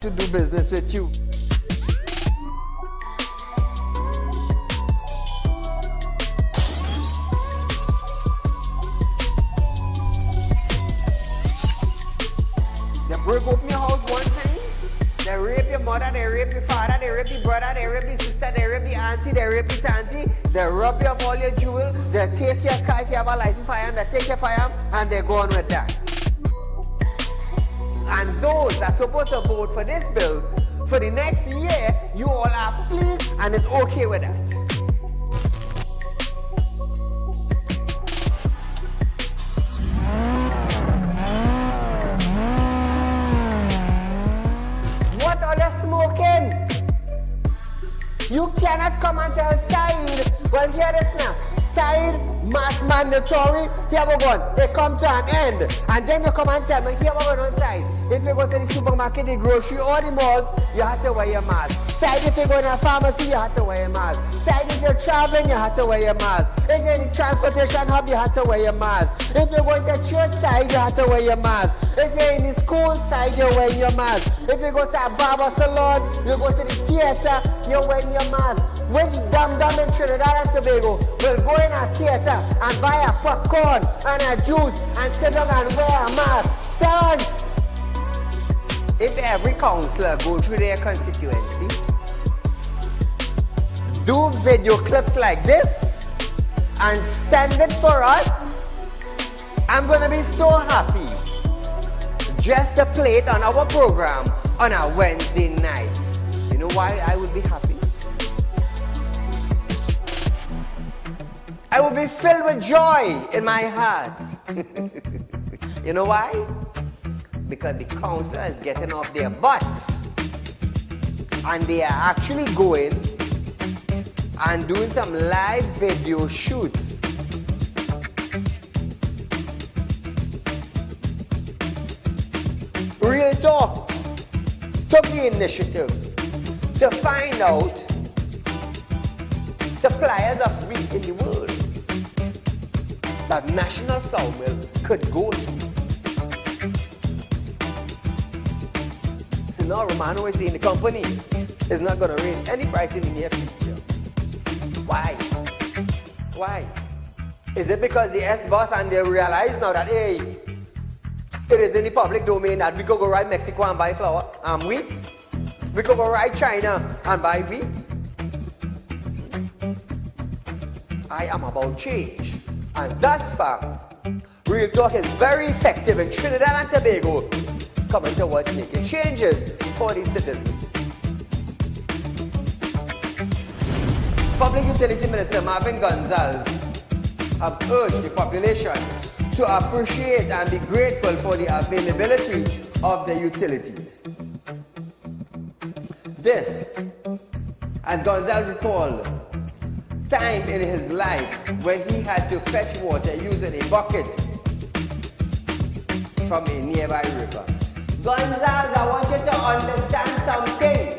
to do business with you. They break up your house one thing, they rape your mother, they rape your father, they rape your brother, they rape your sister, they rape your auntie, they rape your auntie, they rob you of all your jewels, they take your car if you have a license firearm, they take your firearm and they go on with that. And those that are supposed to vote for this bill, for the next year, you all are pleased and it's okay with that. What are they smoking? You cannot come and tell Saieed, well hear this now, Saieed, mass mandatory, here we go, it come to an end. And then you come and tell me, here we go on Saieed. If you go to the supermarket, the grocery, or the malls, you have to wear your mask. Saieed, if you go to a pharmacy, you have to wear your mask. Saieed, if you're traveling, you have to wear your mask. If you're in the transportation hub, you have to wear your mask. If you're going to church side, you have to wear your mask. If you're in the school side, you're wearing your mask. If you go to a barber salon, you go to the theater, you're wearing your mask. Which dum-dum in Trinidad and Tobago will go in a theater and buy a popcorn and a juice and sit down and wear a mask? Thanks! If every councillor go through their constituency, do video clips like this and send it for us, I'm gonna be so happy just to play it on our program on a Wednesday night. You know why I would be happy? I will be filled with joy in my heart. You know why? Because the councillor is getting off their butts and they are actually going and doing some live video shoots. Real Talk took the initiative to find out suppliers of wheat in the world that National Flour Mill could go to. So now Romano is saying the company is not going to raise any price in the near future. Why? Why? Is it because the S-boss and they realize now that, hey, it is in the public domain that we could go right Mexico and buy flour and wheat? We could go right China and buy wheat? I am about change. And thus far, Real Talk is very effective in Trinidad and Tobago coming towards making changes for the citizens. Public Utility Minister Marvin Gonzalez have urged the population to appreciate and be grateful for the availability of the utilities. This, as Gonzalez recalled, time in his life when he had to fetch water using a bucket from a nearby river. Gonzalez, I want you to understand something.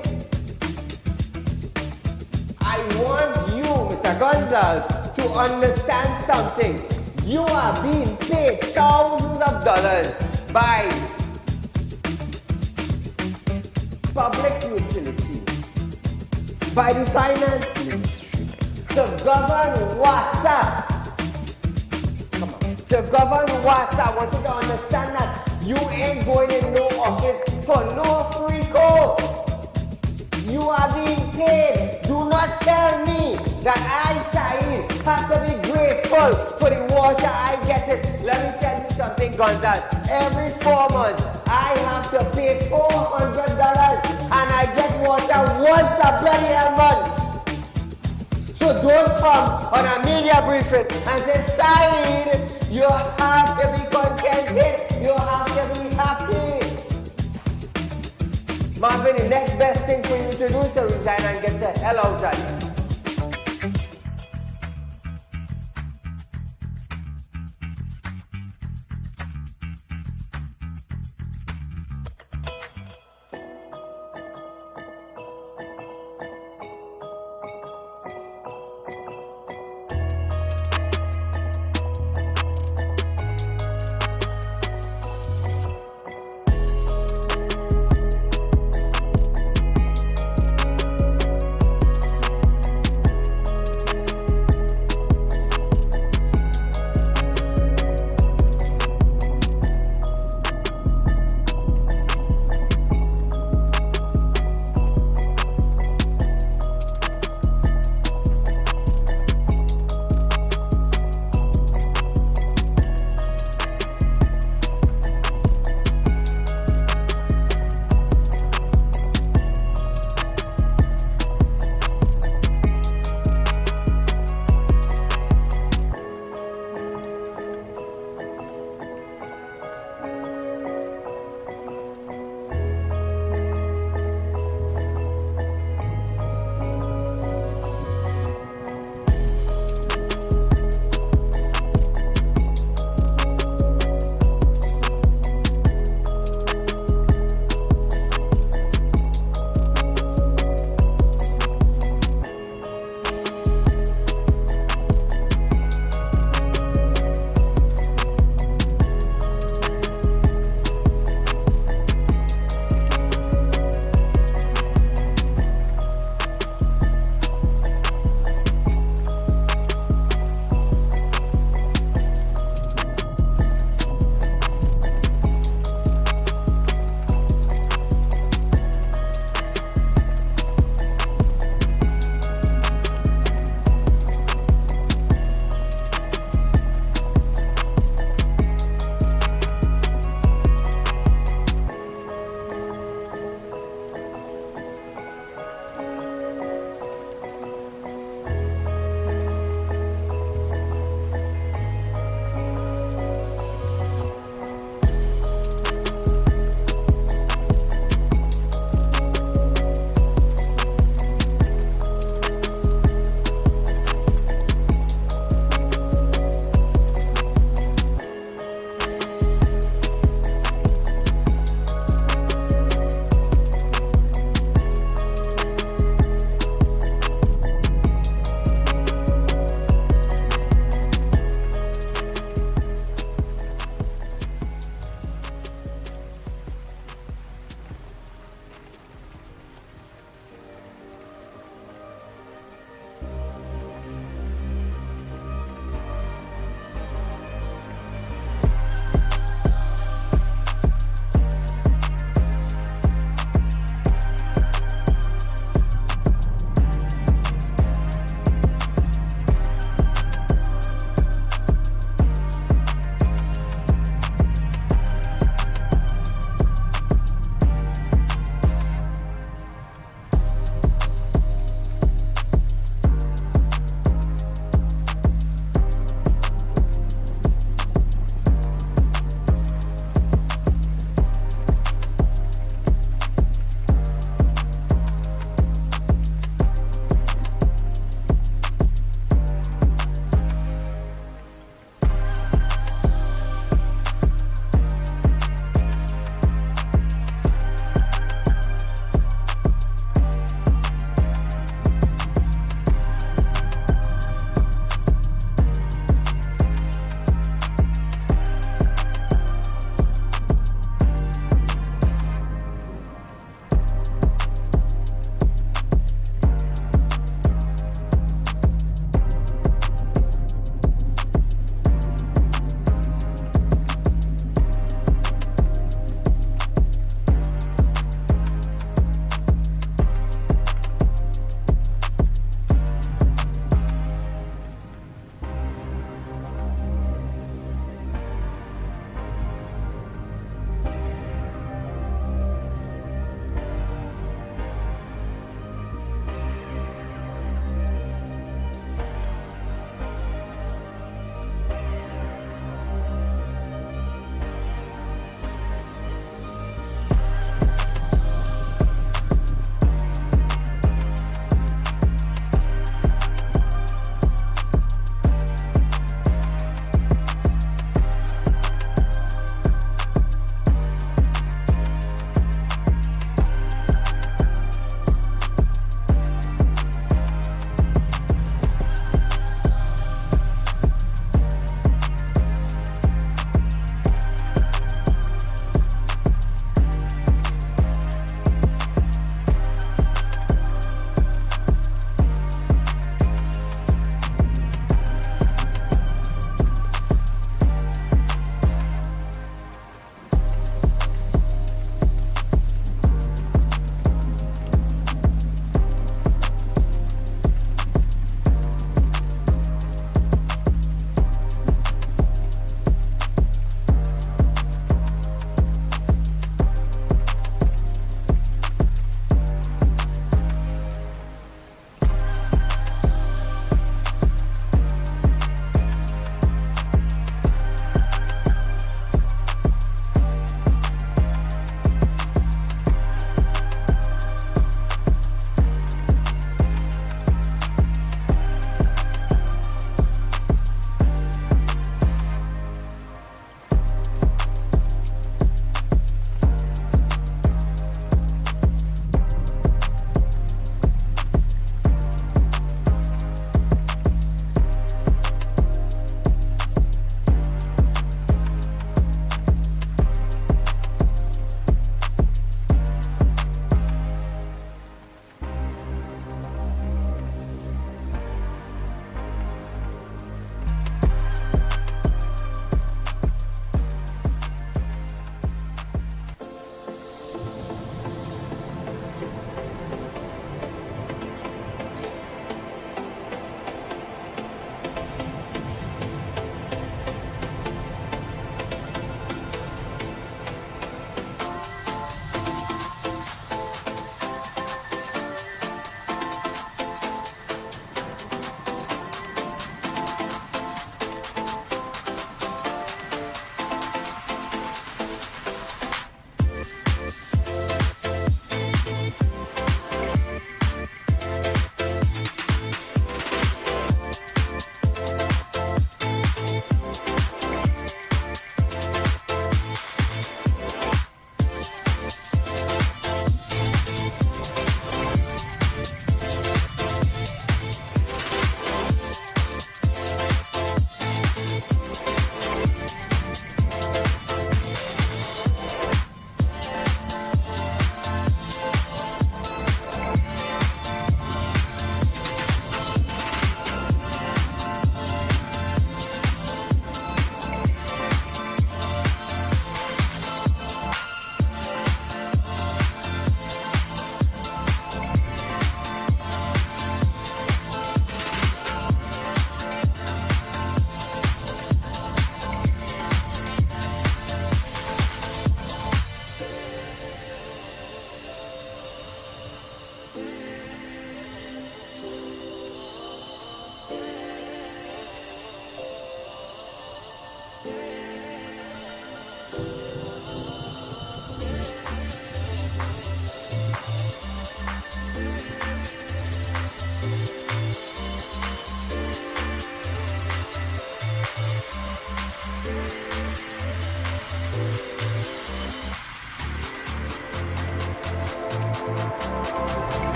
I want you, Mr. Gonzalez, to understand something. You are being paid thousands of dollars by public utility, by the finance ministry, to govern WASA. Come on. To govern WASA, I want you to understand that you ain't going in no office for no free code. You are being paid. Do not tell me that I, Saieed, have to be grateful for the water I get it. Let me tell you something, Gonzalez. Every 4 months, I have to pay $400 and I get water once a bloody month. So don't come on a media briefing and say, Saieed, you have to be contented. You have to be happy. Marvin, the next best thing for you to do is to resign and get the hell out of here.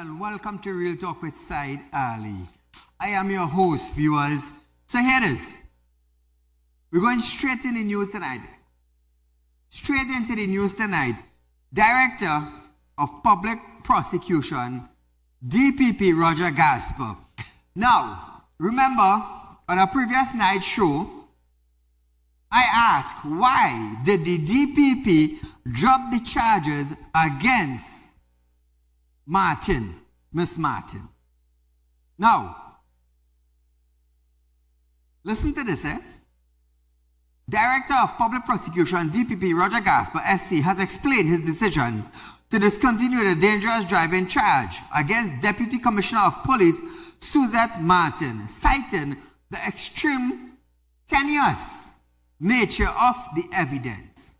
Well, welcome to Real Talk with Saieed Ali. I am your host, viewers. So here it is. We're going straight in the news tonight. Straight into the news tonight. Director of Public Prosecution, DPP Roger Gasper. Now, remember, on a previous night show, I asked why did the DPP drop the charges against Miss Martin. Now, listen to this, Director of Public Prosecution, DPP Roger Gasper, SC, has explained his decision to discontinue the dangerous driving charge against Deputy Commissioner of Police Suzette Martin, citing the extreme tenuous nature of the evidence.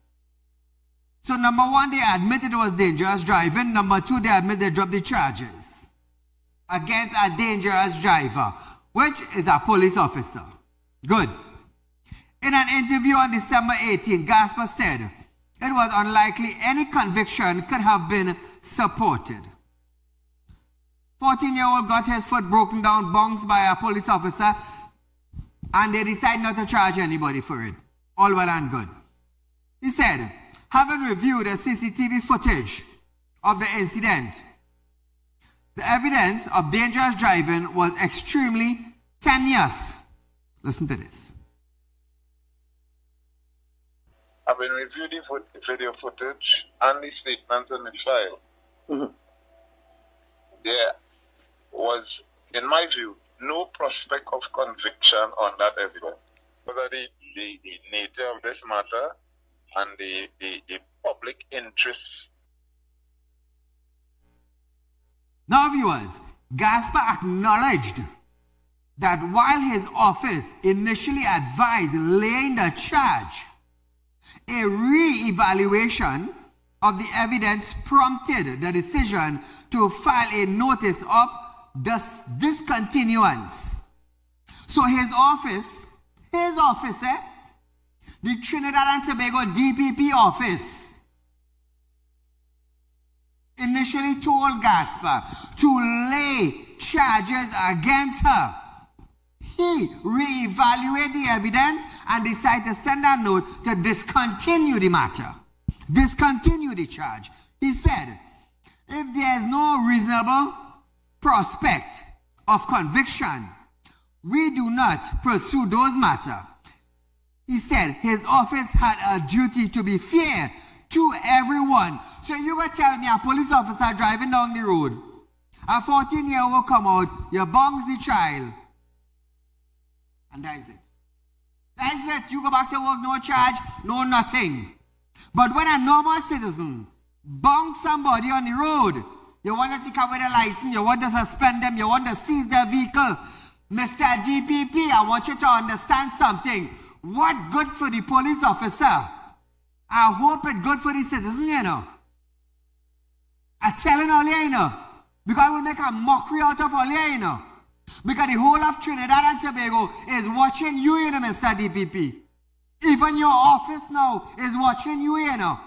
So number one, they admitted it was dangerous driving. Number two, they admit they dropped the charges against a dangerous driver, which is a police officer. Good. In an interview on December 18, Gasper said it was unlikely any conviction could have been supported. 14-year-old got his foot broken down, bounced by a police officer, and they decided not to charge anybody for it. All well and good. He said, having reviewed the CCTV footage of the incident, the evidence of dangerous driving was extremely tenuous. Listen to this. Having reviewed the video footage and the statements in the trial, there was, in my view, no prospect of conviction on that evidence. Whether the nature of this matter and the public interest. Now, viewers, Gasper acknowledged that while his office initially advised laying the charge, a re-evaluation of the evidence prompted the decision to file a notice of discontinuance. So his office, the Trinidad and Tobago DPP office, initially told Gasper to lay charges against her. He reevaluated the evidence and decided to send a note to discontinue the matter. Discontinue the charge. He said, if there is no reasonable prospect of conviction, we do not pursue those matters. He said his office had a duty to be fair to everyone. So you go tell me a police officer driving down the road, a 14-year-old come out, you bounce the child, and that is it. That is it. You go back to work, no charge, no nothing. But when a normal citizen bounce somebody on the road, you want to take away the license, you want to suspend them, you want to seize their vehicle. Mr. DPP, I want you to understand something. What good for the police officer? I hope it's good for the citizen, you know. I'm telling all you, know. Because I will make a mockery out of all you, know. Because the whole of Trinidad and Tobago is watching you, you know, Mr. DPP. Even your office now is watching you, you know.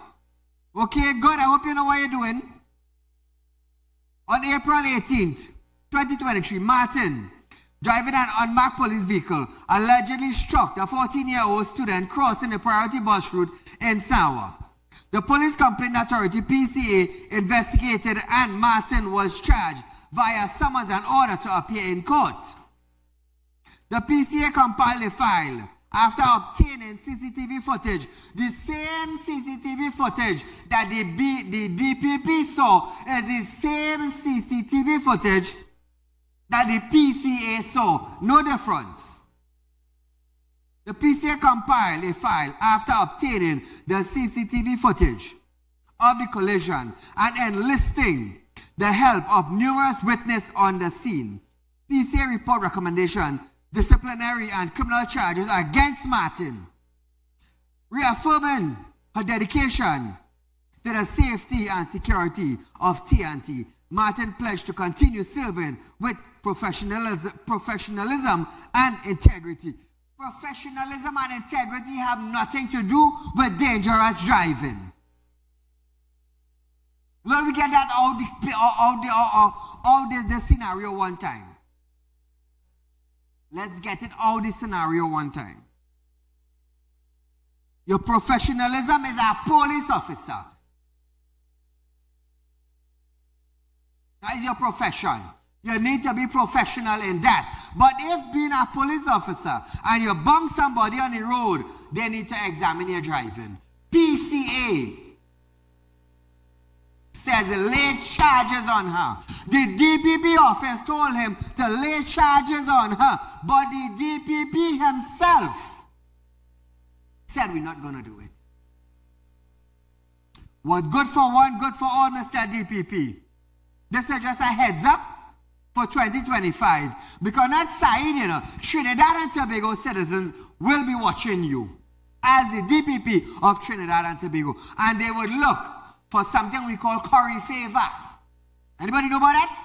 Okay, good. I hope you know what you're doing. On April 18th, 2023, Martin, driving an unmarked police vehicle, allegedly struck a 14-year-old student crossing the priority bus route in Sawa. The Police Complaint Authority, PCA, investigated and Martin was charged via summons and order to appear in court. The PCA compiled a file after obtaining CCTV footage. The same CCTV footage that the DPP saw is the same CCTV footage that the PCA saw. No difference. The PCA compiled a file after obtaining the CCTV footage of the collision and enlisting the help of numerous witnesses on the scene. PCA report recommendation, disciplinary and criminal charges against Martin, reaffirming her dedication to the safety and security of TNT. Martin pledged to continue serving with professionalism and integrity. Professionalism and integrity have nothing to do with dangerous driving. Let me get that out this scenario one time. Let's get it out this scenario one time. Your professionalism is a police officer. That is your profession. You need to be professional in that. But if being a police officer and you bump somebody on the road, they need to examine your driving. PCA says lay charges on her. The DPP office told him to lay charges on her, but the DPP himself said we're not going to do it. What good for one, good for all, Mr. DPP. This is just a heads up for 2025. Because not Saieed, you know, Trinidad and Tobago citizens will be watching you as the DPP of Trinidad and Tobago. And they would look for something we call curry favor. Anybody know about that?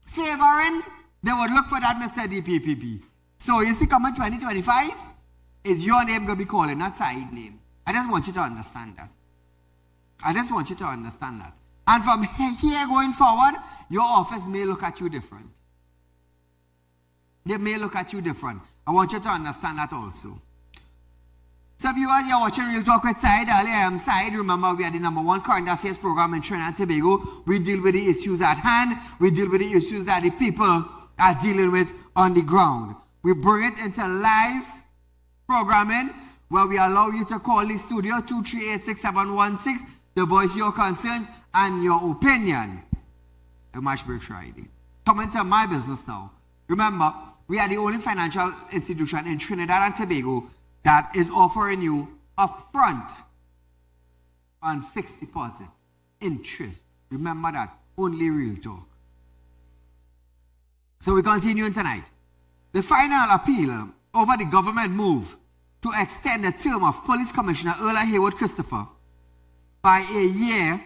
Favoring, they would look for that, Mr. DPP. So you see, coming 2025, it's your name going to be calling, not Saieed's name. I just want you to understand that. I just want you to understand that. And from here going forward, your office may look at you different. They may look at you different. I want you to understand that also. So viewers, you're watching Real Talk with Saieed Ali. I am Saieed. Remember, we are the #1 current affairs program in Trinidad and Tobago. We deal with the issues at hand. We deal with the issues that the people are dealing with on the ground. We bring it into live programming where we allow you to call the studio 238-6716 to voice your concerns and your opinion. A match break Friday. Coming to my business now. Remember, we are the only financial institution in Trinidad and Tobago that is offering you upfront on fixed deposit interest. Remember that. Only Real Talk. So we're continuing tonight. The final appeal over the government move to extend the term of Police Commissioner Earl Haywood Christopher by a year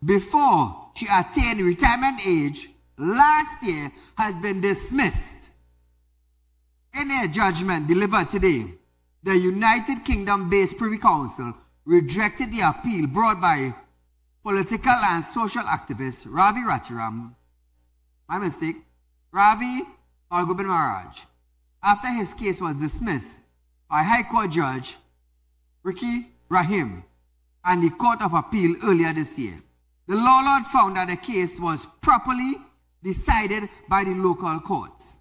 before she attained retirement age last year has been dismissed. In a judgment delivered today, the United Kingdom-based Privy Council rejected the appeal brought by political and social activist Ravi Ratiram, Ravi Algobin Maharaj, after his case was dismissed by High Court Judge Ricky Rahim and the Court of Appeal earlier this year. The law lord found that the case was properly decided by the local courts.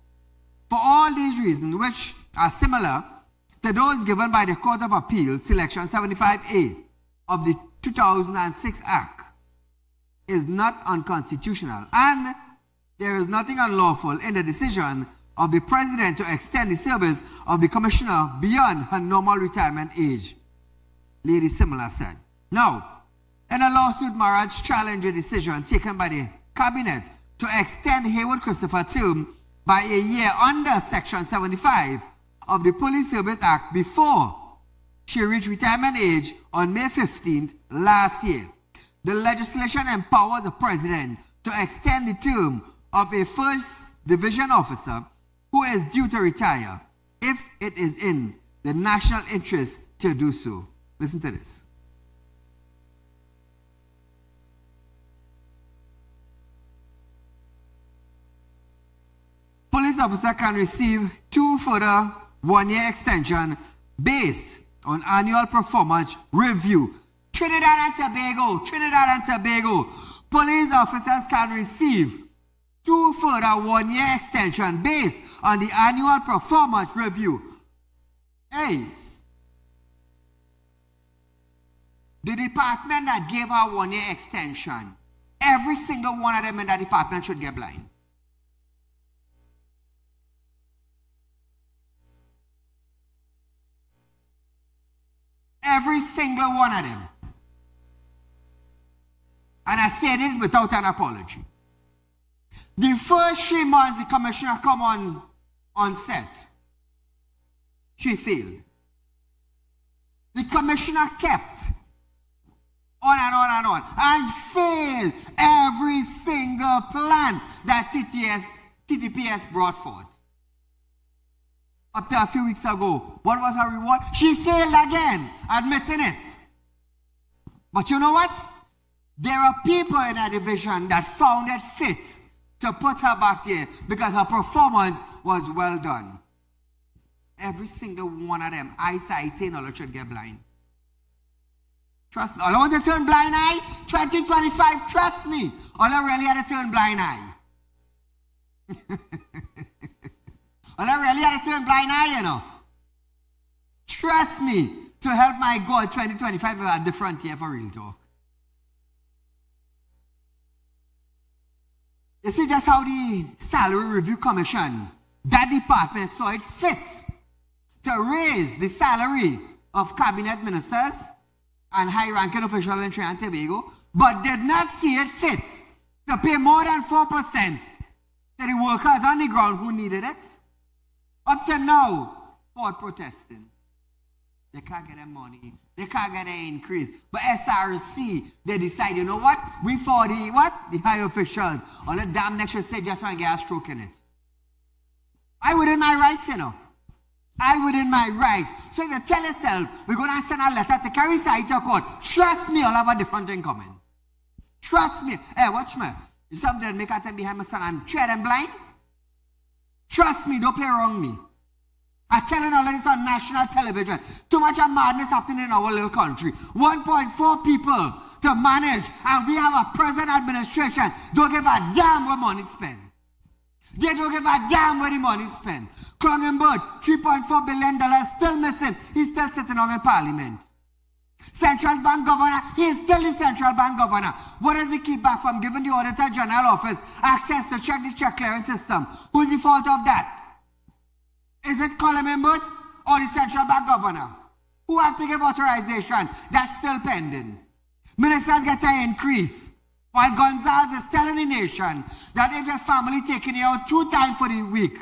For all these reasons, which are similar to those given by the Court of Appeal, Section 75A of the 2006 Act is not unconstitutional, and there is nothing unlawful in the decision of the President to extend the service of the Commissioner beyond her normal retirement age, Lady Simula said. Now, in a lawsuit, Maharaj challenged a decision taken by the Cabinet to extend Haywood Christopher's term by a year under Section 75 of the Police Service Act before she reached retirement age on May 15th last year. The legislation empowers the President to extend the term of a First Division officer who is due to retire if it is in the national interest to do so. Listen to this. Police officer can receive 2 further 1-year extension based on annual performance review. Trinidad and Tobago, police officers can receive 2 further 1-year extension based on the annual performance review. Hey, the department that gave her 1-year extension, every single one of them in that department should get blind. Every single one of them. And I said it without an apology. The first 3 months the commissioner come on set, she failed. The commissioner kept on and on and on and failed every single plan that TTPS brought forth. Up to a few weeks ago, what was her reward? She failed again, admitting it. But you know what? There are people in our division that found it fit to put her back there because her performance was well done. Every single one of them, eyesight saying all should get blind. Trust me. All I want to turn blind eye, 2025, trust me. All I really had to turn blind eye. All I really had to turn blind eye, you know. Trust me. To help my God, 2025 is a different year for real talk. You see just how the Salary Review Commission, that department saw it fit to raise the salary of cabinet ministers and high-ranking officials in Trinidad and Tobago, but did not see it fit to pay more than 4% to the workers on the ground who needed it. Up to now, for protesting. They can't get their money. They can't get their increase. But SRC, they decide, you know what? We for the what? The high officials. All the damn next year just want to get a stroke in it. I within my rights, you know. I within my rights. So if you tell yourself, we're going to send a letter to carry Saieed to court, trust me, I'll have a different thing coming. Trust me. Hey, watch me. If somebody make a time behind my son and tread them blind, trust me, don't play wrong me. I'm telling all of this on national television. Too much of madness happening in our little country. 1.4 people to manage, and we have a present administration. Don't give a damn what money spent. They don't give a damn where the money spent. Crongenberg, $3.4 billion still missing. He's still sitting on in Parliament. Central Bank Governor, he's still the Central Bank Governor. What does he keep back from giving the Auditor General Office access to check the check clearance system? Who's the fault of that? Is it Colin Membert or the Central Bank Governor? Who have to give authorization? That's still pending. Ministers get an increase. While Gonzalez is telling the nation that if your family taking you out 2 times for the week,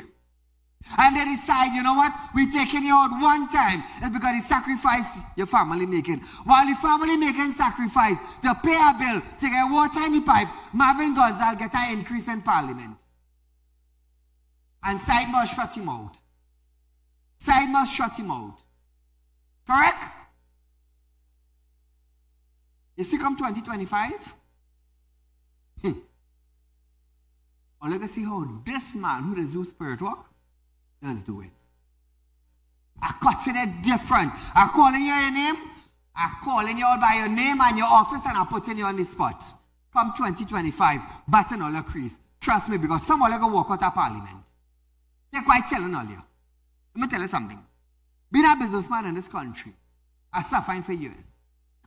and they decide, you know what, we're taking you out 1 time, it's because the sacrifice your family making. While the family making sacrifice to pay a bill, to get water in the pipe, Marvin Gonzalez get an increase in Parliament. And Saieed must shut him out. Saieed must shut him out. Correct? You see, come 2025, or let us see how this man who does do spirit work does do it. I consider it different. I'm calling you your name, I'm calling you out by your name and your office, and I'm putting you on the spot. Come 2025, batten all your crease. Trust me, because some of you go walk out of Parliament. They're quite telling all you. Let me tell you something. Being a businessman in this country, I suffered for years.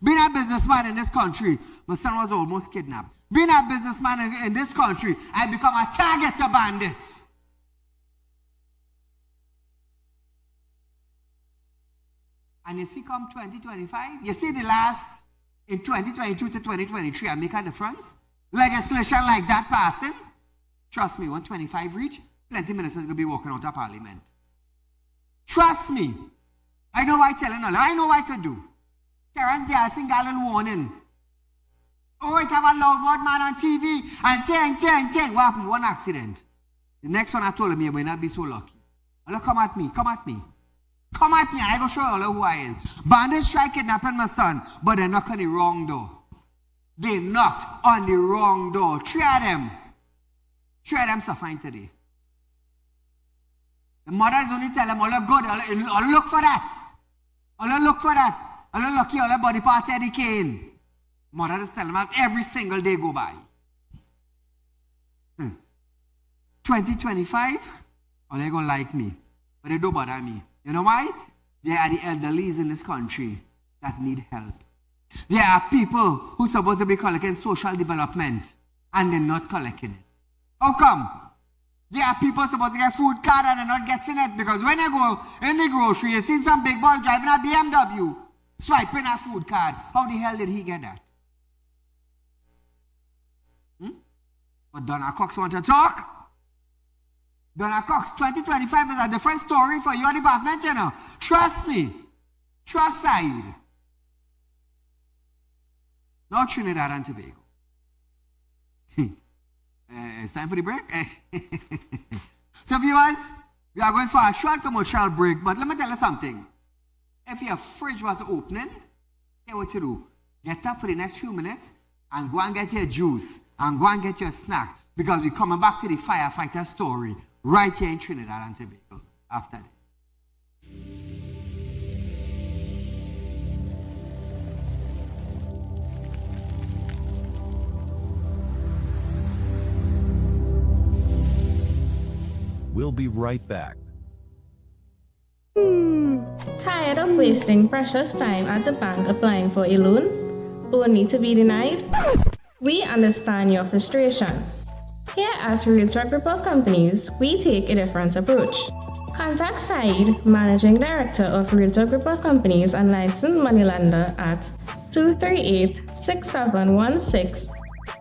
Being a businessman in this country, my son was almost kidnapped. Being a businessman in this country, I become a target to bandits. And you see, come 2025, you see the last, in 2022 to 2023, I make a difference. Legislation like that passing, trust me, when 25 reach, plenty of ministers will be walking out of Parliament. Trust me. I know what I'm telling you. I know what I could do. Terrence Diasing got a little warning. Oh, it have a loud man on TV and ting. What happened? One accident. The next one I told him, you may not be so lucky. Allah, come at me. Come at me. Come at me and I go show you who I is. Bandits try kidnapping my son, but they knock on the wrong door. They knocked on the wrong door. 3 of them. 3 of them suffering today. The mother is only telling them, Allah good, Allah look for that. Allah look for that. Allah lucky, Allah body parts of the cane. Mother is telling them that every single day go by. 2025, Allah gonna like me. But they don't bother me. You know why? There are the elderlies in this country that need help. There are people who are supposed to be collecting social development and they're not collecting it. How come? There are people supposed to get food card and they're not getting it because when you go in the grocery, you see some big boy driving a BMW, swiping a food card. How the hell did he get that? But Donna Cox want to talk? Donna Cox, 2025 is a different story for your department, you know. Trust me. Trust Saieed. Now Trinidad and Tobago. It's time for the break. So viewers, we are going for a short commercial break, but let me tell you something. If your fridge was opening, here's what you do. Get up for the next few minutes and go and get your juice and go and get your snack. because we're coming back to the firefighter story right here in Trinidad and Tobago after this. We'll be right back. Tired of wasting precious time at the bank applying for a loan, only to be denied? We understand your frustration. Here at Realtalk Group of Companies, we take a different approach. Contact Saieed, Managing Director of Realtalk Group of Companies and licensed moneylender at 238-6716,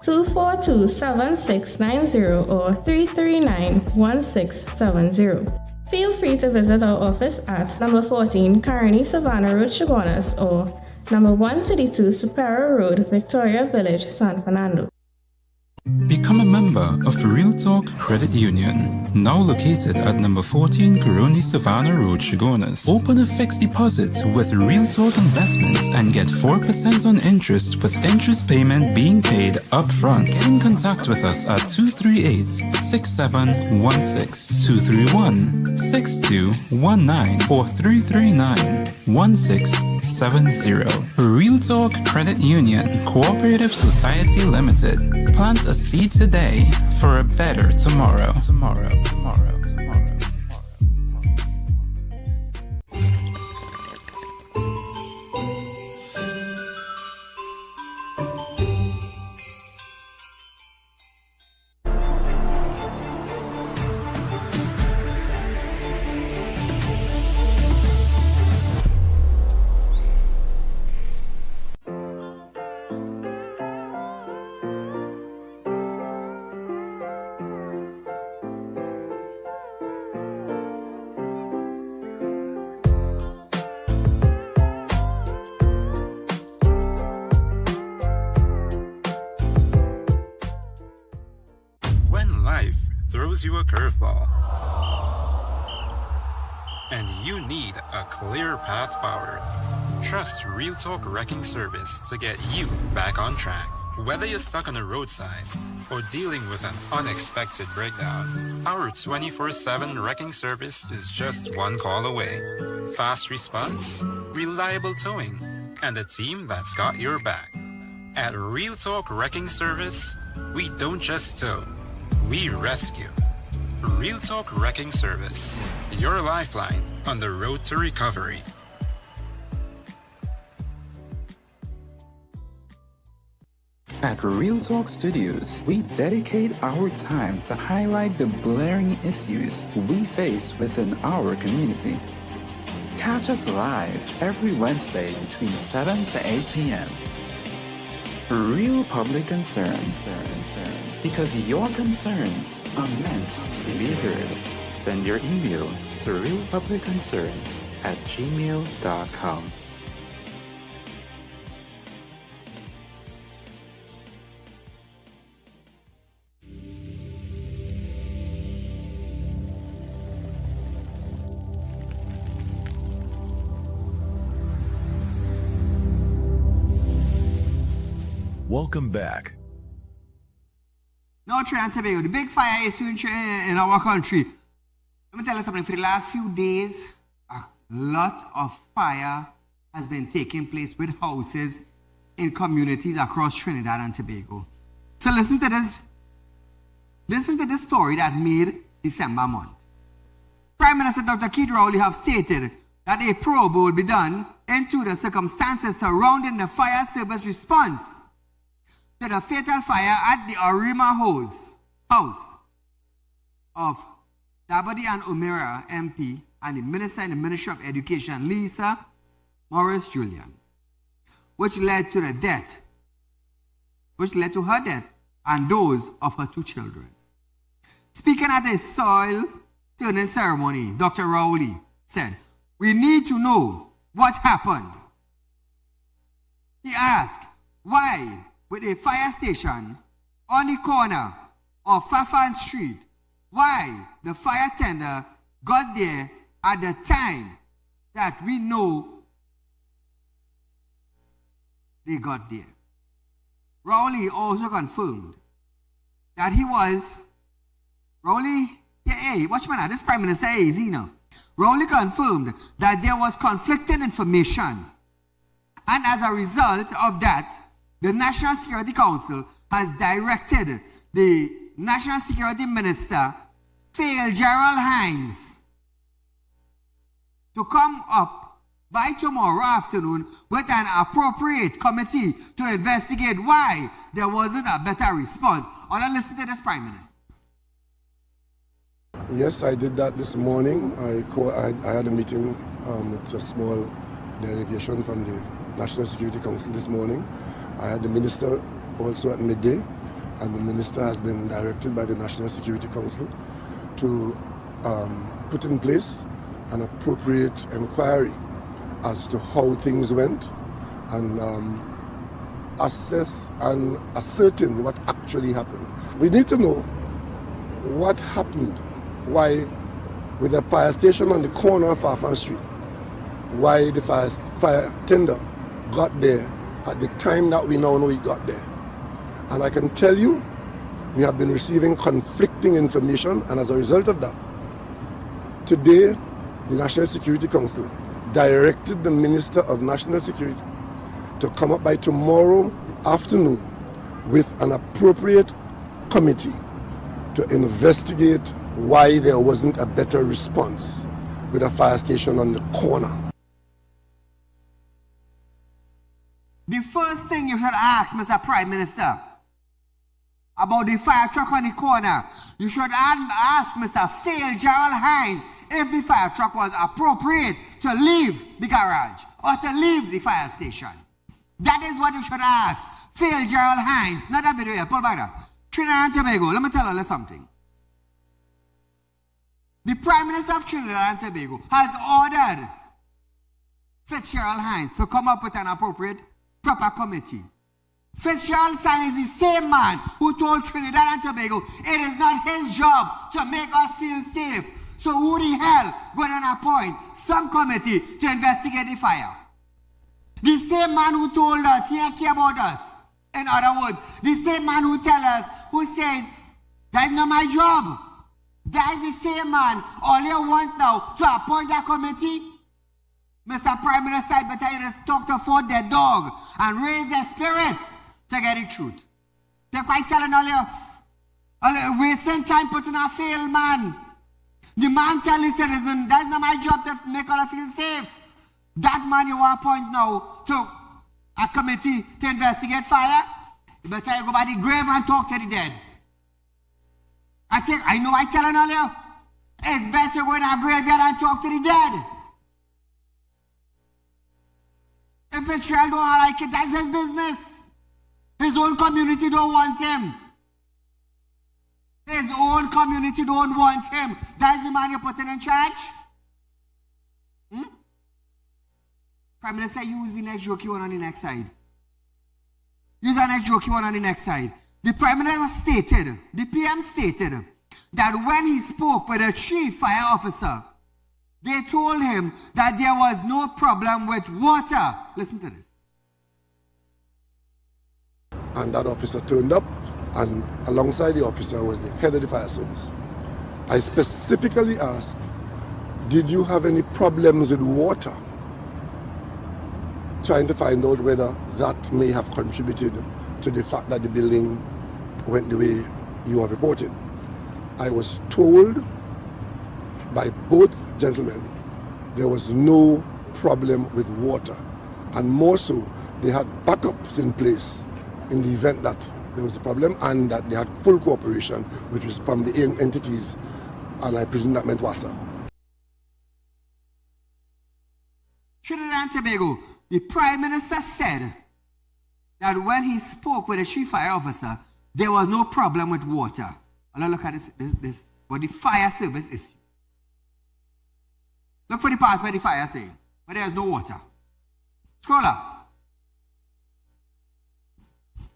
242-7690 or 339-1670. Feel free to visit our office at number 14 Carney Savannah Road, Chaguanas, or number 132 Superior Road, Victoria Village, San Fernando. Become a member of Real Talk Credit Union, now located at number 14 Caroni Savannah Road, Chaguanas. Open a fixed deposit with Real Talk Investments and get 4% on interest with interest payment being paid up front. Get in contact with us at 238-6716, 231-6219 or 339-1670. Real Talk Credit Union Cooperative Society Limited. Plant a seed today for a better tomorrow. Life throws you a curveball, and you need a clear path forward. Trust Real Talk Wrecking Service to get you back on track. Whether you're stuck on the roadside or dealing with an unexpected breakdown, our 24/7 wrecking service is just one call away. Fast response, reliable towing, and a team that's got your back. At Real Talk Wrecking Service, we don't just tow, we rescue. Real Talk Wrecking Service, your lifeline on the road to recovery. At Real Talk Studios, we dedicate our time to highlight the blaring issues we face within our community. Catch us live every Wednesday between 7 to 8 p.m. Real Public Concern. Because your concerns are meant to be heard. Send your email to realpublicconcerns@gmail.com. Welcome back. Now, Trinidad and Tobago, the big fire issue in our country. Let me tell you something. For the last few days, a lot of fire has been taking place with houses in communities across Trinidad and Tobago. So listen to this. Listen to the story that made December month. Prime Minister Dr. Keith Rowley have stated that a probe will be done into the circumstances surrounding the fire service response to the fatal fire at the Arima house of Dabadi and Umira MP and the Minister in the Ministry of Education, Lisa Morris Julian, which led to her death and those of her two children. Speaking at a soil turning ceremony, Dr. Rowley said, "We need to know what happened." He asked, why, with a fire station on the corner of Fafan Street, why the fire tender got there at the time that we know they got there. Rowley also confirmed that he was, Rowley, hey, watch me now, this Prime Minister is easy now. Rowley confirmed that there was conflicting information. And as a result of that, the National Security Council has directed the National Security Minister, Gerald Hines, to come up by tomorrow afternoon with an appropriate committee to investigate why there wasn't a better response. I want to listen to this Prime Minister. Yes, I did that this morning. I had a meeting with a small delegation from the National Security Council this morning. I had the minister also at midday, and the minister has been directed by the National Security Council to put in place an appropriate inquiry as to how things went and assess and ascertain what actually happened. We need to know what happened, why with the fire station on the corner of Farfan Street, why the fire tender got there at the time that we now know he got there. And I can tell you, we have been receiving conflicting information, and as a result of that, today the National Security Council directed the Minister of National Security to come up by tomorrow afternoon with an appropriate committee to investigate why there wasn't a better response with a fire station on the corner. The first thing you should ask, Mr. Prime Minister, about the fire truck on the corner, you should ask Mr. Gerald Hines if the fire truck was appropriate to leave the garage or to leave the fire station. That is what you should ask Gerald Hines. Not that video here, pull back that. Trinidad and Tobago, let me tell you something. The Prime Minister of Trinidad and Tobago has ordered Fitzgerald Hines to come up with an appropriate, proper committee. Fitzgerald Hines is the same man who told Trinidad and Tobago it is not his job to make us feel safe. So who the hell going to appoint some committee to investigate the fire? The same man who told us he didn't care about us. In other words, the same man who said, that is not my job. That is the same man. All you want now to appoint that committee? Mr. Prime Minister, I better you just talk to Ford their dog and raise their spirit to get the truth. They're quite telling all you wasting time putting a failed man. The man tell the citizen, that's not my job to make all of you feel safe. That man you want to appoint now to a committee to investigate fire, you better you go by the grave and talk to the dead. I know I telling all you, it's best you go in a graveyard and talk to the dead. If his child don't like it, that's his business. His own community don't want him. His own community don't want him. That's the man you're putting in charge? Prime Minister, use the next joke you want on the next side. Use the next joke you want on the next side. The Prime Minister stated, the PM stated, that when he spoke with a chief fire officer, they told him that there was no problem with water. Listen to this. And that officer turned up, and alongside the officer was the head of the fire service. I specifically asked, did you have any problems with water? Trying to find out whether that may have contributed to the fact that the building went the way you have reported. I was told by both gentlemen there was no problem with water, and more so they had backups in place in the event that there was a problem, and that they had full cooperation, which was from the entities, and I presume that meant WASA. Trinidad and Tobago, the Prime Minister said that when he spoke with the chief fire officer, there was no problem with water. Now look at this, what the fire service is. Look for the part where the fire is saying, where there is no water. Scroll up.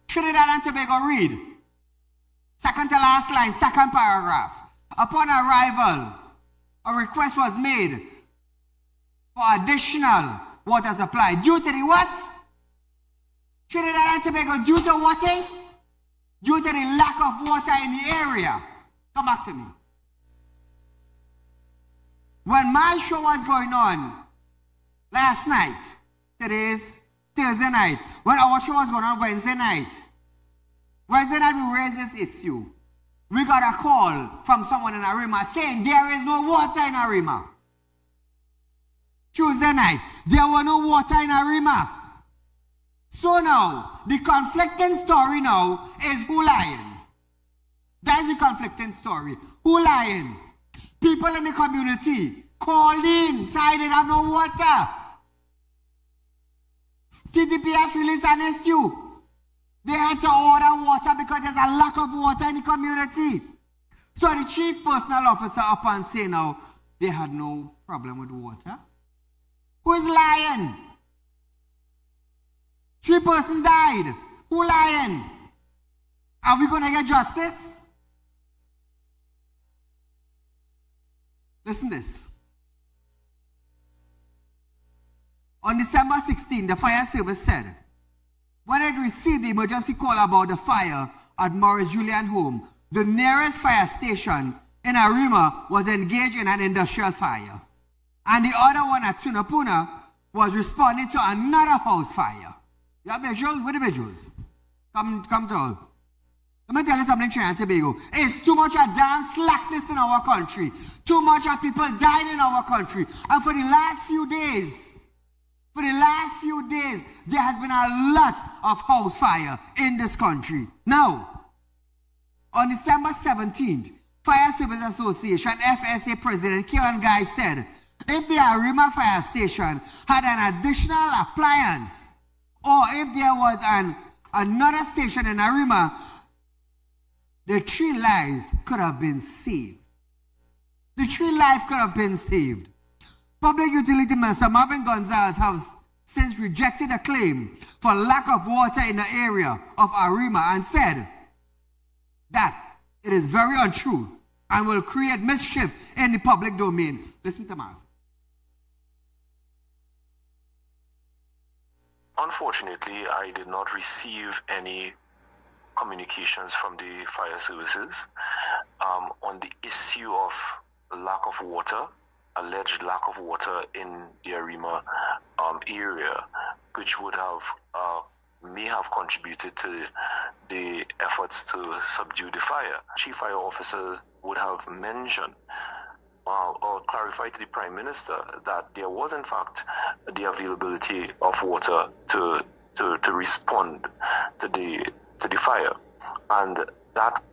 Trinidad and Tobago, read. Second to last line, second paragraph. Upon arrival, a request was made for additional water supply due to the what? Trinidad and Tobago, due to what? due to the lack of water in the area. Come back to me. When my show was going on last night, today's Thursday night, when our show was going on Wednesday night we raised this issue. We got a call from someone in Arima saying there is no water in Arima. Tuesday night, there was no water in Arima. So now, the conflicting story now is who lying? That's the conflicting story. Who lying? People in the community called in, saying they have no water. TTPS released an issue. They had to order water because there's a lack of water in the community. So the chief personal officer up and say now, they had no problem with water. Who is lying? 3 persons died. Who lying? Are we going to get justice? Listen to this. On December 16, the fire service said, when it received the emergency call about the fire at Morris Julian home, the nearest fire station in Arima was engaged in an industrial fire. And the other one at Tunapuna was responding to another house fire. You have visuals? Where are the visuals? Come to all. Let me tell you something, Trinidad and Tobago. It's too much of damn slackness in our country. Too much of people dying in our country. And for the last few days, there has been a lot of house fire in this country. Now, on December 17th, Fire Service Association FSA President Kieran Guy said, if the Arima fire station had an additional appliance, or if there was another station in Arima, the 3 lives could have been saved. The 3 lives could have been saved. Public Utility Minister Marvin Gonzalez has since rejected a claim for lack of water in the area of Arima and said that it is very untrue and will create mischief in the public domain. Listen to Marvin. Unfortunately, I did not receive any communications from the fire services on the issue of lack of water, alleged lack of water in the Arima area, which would have may have contributed to the efforts to subdue the fire. Chief Fire Officer would have mentioned or clarified to the Prime Minister that there was in fact the availability of water to respond to the fire, and that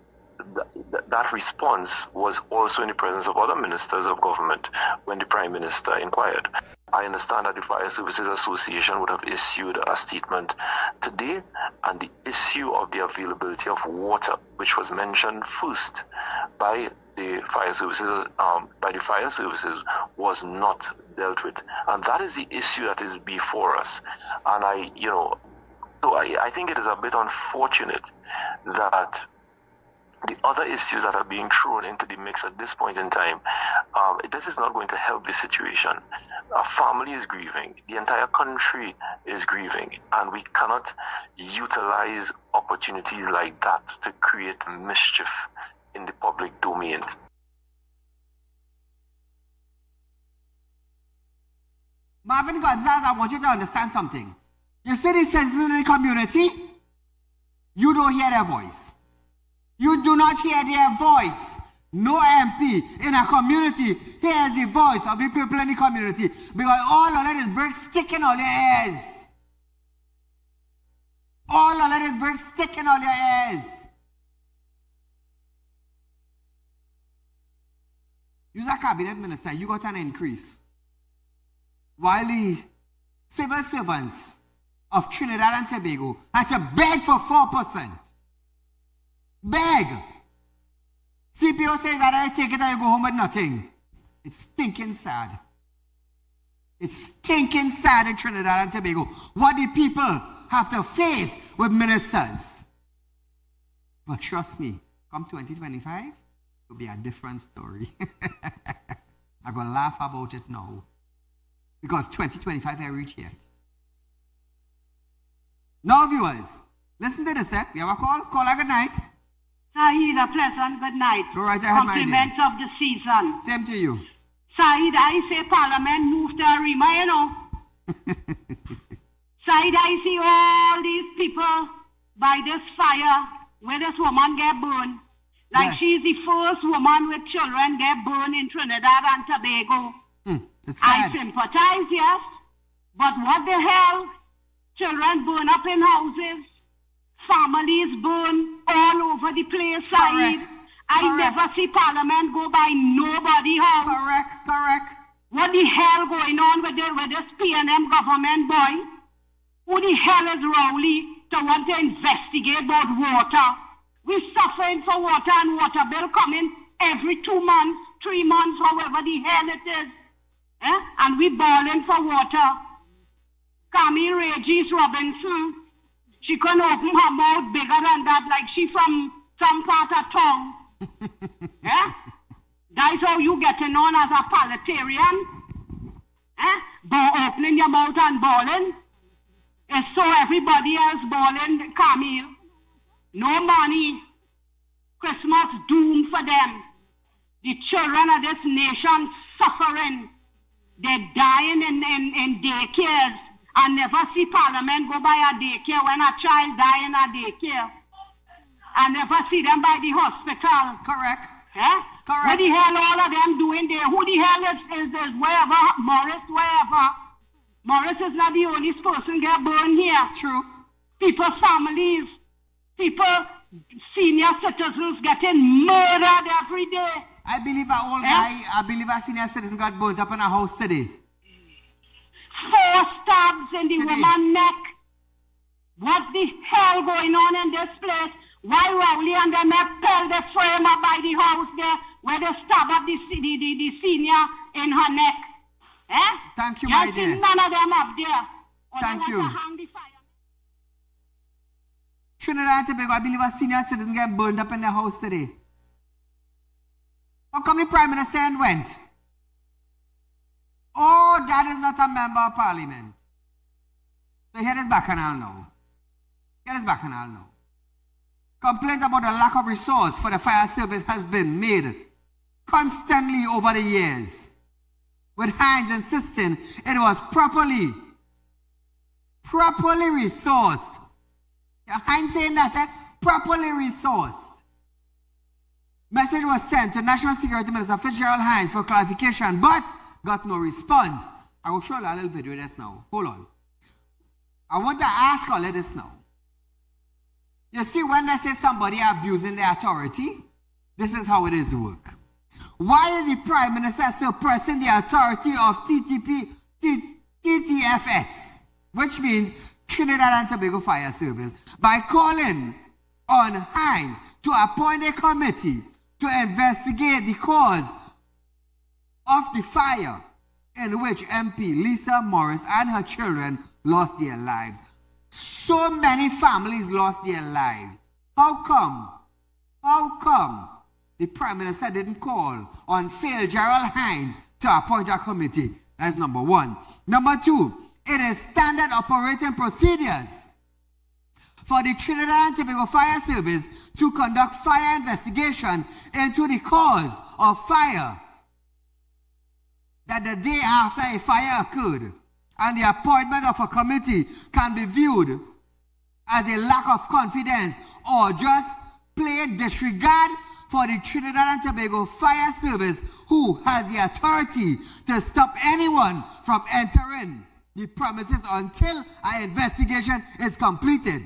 response was also in the presence of other ministers of government when the Prime Minister inquired. I understand that the Fire Services Association would have issued a statement today, and the issue of the availability of water, which was mentioned first by the fire services, was not dealt with, and that is the issue that is before us. And I think it is a bit unfortunate that the other issues that are being thrown into the mix at this point in time, this is not going to help the situation. Our family is grieving. The entire country is grieving. And we cannot utilize opportunities like that to create mischief in the public domain. Marvin Gonzalez, I want you to understand something. You see these citizens in the community, you don't hear their voice. You do not hear their voice. No MP in a community hears the voice of the people in the community, because all of that is brick sticking all your ears. All of that is brick sticking all your ears. You're a cabinet minister, you got an increase. While the civil servants of Trinidad and Tobago had to beg for 4%. Beg. CPO says that I take it and you go home with nothing. It's stinking sad. It's stinking sad in Trinidad and Tobago what the people have to face with ministers. But trust me, come 2025, it'll be a different story. I'm going to laugh about it now, because 2025 ain't reached yet. Now, viewers, Listen to this, eh? You have a call? Call her good night. Saeed, a pleasant good night. Go right ahead, my dear. Compliments of the season. Same to you. Saeed, I say Parliament moved to Arima, you know. Saeed, I see all these people by this fire where this woman get burned. Like Yes. she's the first woman with children get burned in Trinidad and Tobago. It's I sad. sympathize, yes. But what the hell? Children burn up in houses. Families burn all over the place, Saeed. I Correct. never see Parliament go by nobody's house. Correct. What the hell going on with this PNM government, boy? Who the hell is Rowley to want to investigate about water? We're suffering for water and water bill coming every 2 months, 3 months, however the hell it is. And we bawling for water. Camille Regis Robinson, she can open her mouth bigger than that, like she from some part of town. That's how you getting on as a Palatarian? Opening your mouth and bawling? It's so everybody else bawling, Camille. No money. Christmas doom for them. The children of this nation suffering. They're dying in daycares. I never see Parliament go by a daycare when a child die in a daycare. I never see them by the hospital. Correct. Correct. What the hell all of them doing there? Who the hell is wherever? Morris, wherever. Morris is not the only person get burned here. True. People, families, people, senior citizens getting murdered every day. I believe an old guy, I believe a senior citizen got burnt up in a house today. 4 stabs in the woman's neck. What the hell going on in this place? Why Rowley and them have pulled the frame up by the house there where they stab up the senior in her neck? Thank you, my dear. None of them up there. Thank you. Hang the fire. Trinidad and Tobago, I believe a senior citizen get burned up in their house today. How come the Prime Minister went? Oh, that is not a member of Parliament. So here is Bacchanal now. Complaints about the lack of resource for the fire service has been made constantly over the years, with Hines insisting it was properly resourced. Yeah, Hines saying that, properly resourced. Message was sent to National Security Minister Fitzgerald Hines for clarification, but got no response. I will show you a little video of this now. Hold on. I want to ask all of this now. You see, when they say somebody abusing the authority, this is how it is work. Why is the Prime Minister suppressing the authority of TTFS, which means Trinidad and Tobago Fire Service, by calling on Hines to appoint a committee to investigate the cause of the fire in which MP Lisa Morris and her children lost their lives? So many families lost their lives. How come the Prime Minister didn't call on Fitzgerald Hines to appoint a committee? That's number one. Number two, it is standard operating procedures for the Trinidad and Tobago Fire Service to conduct fire investigation into the cause of fire that the day after a fire occurred, and the appointment of a committee can be viewed as a lack of confidence or just plain disregard for the Trinidad and Tobago Fire Service, who has the authority to stop anyone from entering the premises until an investigation is completed.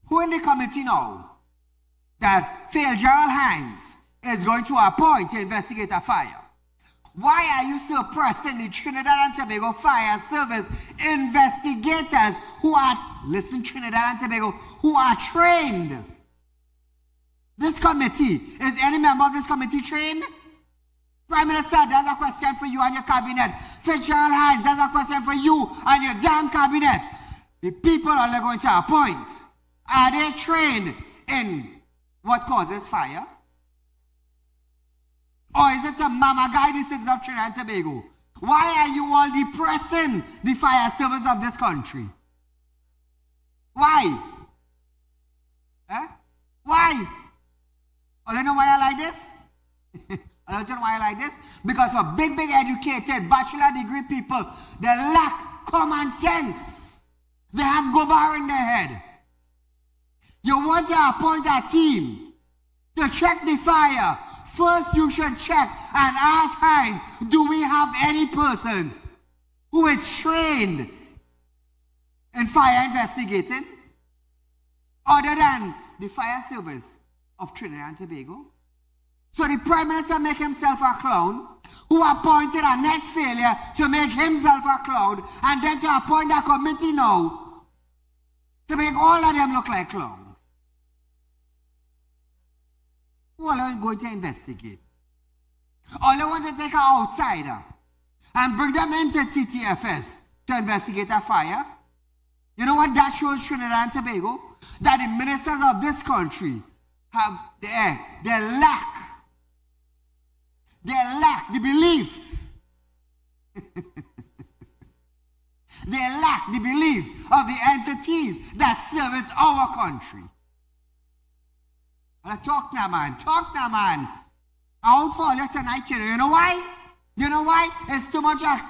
Who in the committee now that Fitzgerald Hines is going to appoint to investigate a fire? Why are you suppressing the Trinidad and Tobago Fire Service investigators who are, listen, Trinidad and Tobago, who are trained? This committee, is any member of this committee trained? Prime Minister, that's a question for you and your cabinet. Fitzgerald Hines, that's a question for you and your damn cabinet. The people are going to appoint, are they trained in what causes fire? Or is it a mama guide the citizens of Trinidad and Tobago? Why are you all depressing the fire service of this country? Why? Why? Oh, you know why I like this? I don't know why I like this. Because for big educated bachelor degree people, they lack common sense. They have gobar in their head. You want to appoint a team to check the fire. First, you should check and ask Hines, do we have any persons who is trained in fire investigating other than the fire service of Trinidad and Tobago? So the Prime Minister make himself a clown, who appointed a next failure to make himself a clown, and then to appoint a committee now to make all of them look like clowns. Who are you going to investigate? All you want to take an outsider and bring them into TTFS to investigate a fire? You know what that shows Trinidad and Tobago? That the ministers of this country have they lack the beliefs. They lack the beliefs of the entities that service our country. Talk now, man. I won't fall you tonight, you know why? You know why? It's too much of